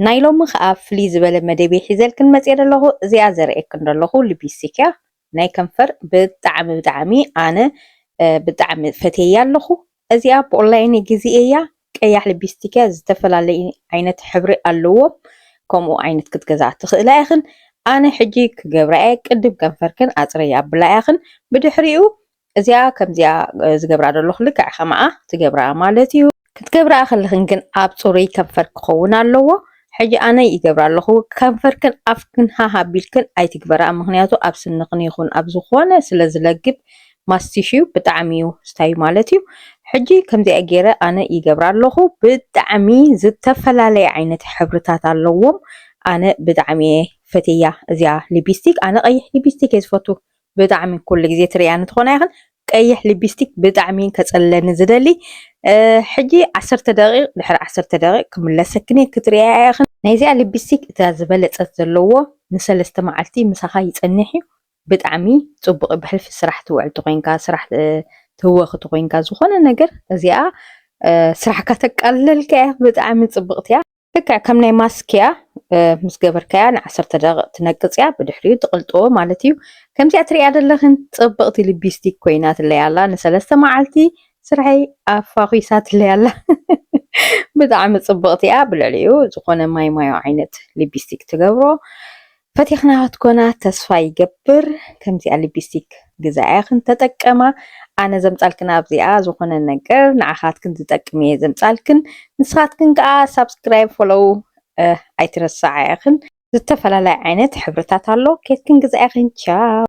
ናይ ሎሚ ከዓ ፍልይ ዝበለ መደብ ሒዘልክን መፅአ ኣለኹ። እዚኣ ዘርእየክን ዘለኹ ሊፕስቲክ እያ ናይ ከንፈር ብጣዕሚ ኣነ ብጣዕሚ ፈትየያ ኣለኹ። እዚኣ ብኦንላይን ግዝአ እያ ቀያሕ ሊፕስቲክ እያ ዝተፈላለየ ዓይነት ሕብሪ ኣለዎም ከምኡ ዓይነት ክትገዝኣ ትኽእላ ኢኽን ኣነ ሕጂ ክገብራ እየ ቅድም ከንፈርክን ኣፅረያ ኣብላ ኢኽን ብድሕሪኡ እዚኣ ከምዚኣ ዝገብራ ዘለኹ ልክዕ ከምኣ ትገብራ ማለት እዩ። ክትገብራ ከለኽን ግን ኣብ ፅሩይ ከንፈር ክኸውን ኣለዎ። ሕጂ ኣነ ይገብራ ኣለኹ ከንፈርክን ኣፍክን ሃሃቢልክን ኣይትግበራ ምክንያቱ ኣብ ስንኽን ይኹን ኣብ ዝኾነ ስለ ዝለግብ ማስቲሽ እዩ ብጣዕሚ እዩ ስታዩ ማለት እዩ። ሕጂ ከምዚኣ ገይረ ኣነ ይገብራ ኣለኹ ብጣዕሚ ዝተፈላለየ ዓይነት ሕብርታት ኣለዎም። ኣነ ብጣዕሚ ፈትያ እዚኣ ሊፕስቲክ ኣነ ቀይሕ ሊፕስቲክ እየ ዝፈቱ ብጣዕሚ ኩሉ ግዜ ትሪእያ እንትኾና ይኽን ቀይሕ ሊፕስቲክ ብጣዕሚ ከፀለኒ ዝደሊ ሕጂ 10 ደቂቕ ድሕሪ 10 ደቂቕ ክምለሰክን ክትሪእያ ኢኽን ናይዚኣ ሊፕስቲክ እታ ዝበለፀት ዘለዎ ንሰለስተ መዓልቲ ምሳኻ ይፀንሕ እዩ ብጣዕሚ ፅቡቕ ብሕልፊ ስራሕ ትውዕል ተኮይንካ ስራሕ ትወኽ ተኮይንካ ዝኾነ ነገር እዚኣ ስራሕካ ተቃልለልካ እያ ብጣዕሚ ፅብቕቲ እያ ልክዕ ከም ናይ ማስክ እያ ምስ ገበርካያ ን10 ደቂቕ ትነቅፅ እያ ብድሕሪኡ ትቕልጥዎ ማለት እዩ። ከምዚኣ ትሪእያ ዘለኽን ፅብቕቲ ሊፕስቲክ ኮይና ትለያ ኣላ ንሰለስተ መዓልቲ ስራሐይ ኣፋኺሳ ትለያ ኣላ ብጣዕሚ ፅብቕቲ እያ ብልዕሊኡ ዝኾነ ማይማዮ ዓይነት ሊፕስቲክ ትገብሮ ፈቲኽናትኮና ተስፋ ይገብር ከምዚኣ ሊፕስቲክ ግዛኣ ኢኽን ተጠቀማ ኣነ ዘምፃልክን ኣብዚኣ ዝኾነ ነገር ንዓኻትክን ዝጠቅም እየ ዘምፃልክን ንስኻትክን ከዓ ሳብስክራይብ ፎሎው ኣይትረሳዓ ኢኽን ዝተፈላለየ ዓይነት ሕብርታት ኣሎ ኬትክን ግዛኣ ኢኽን ቻው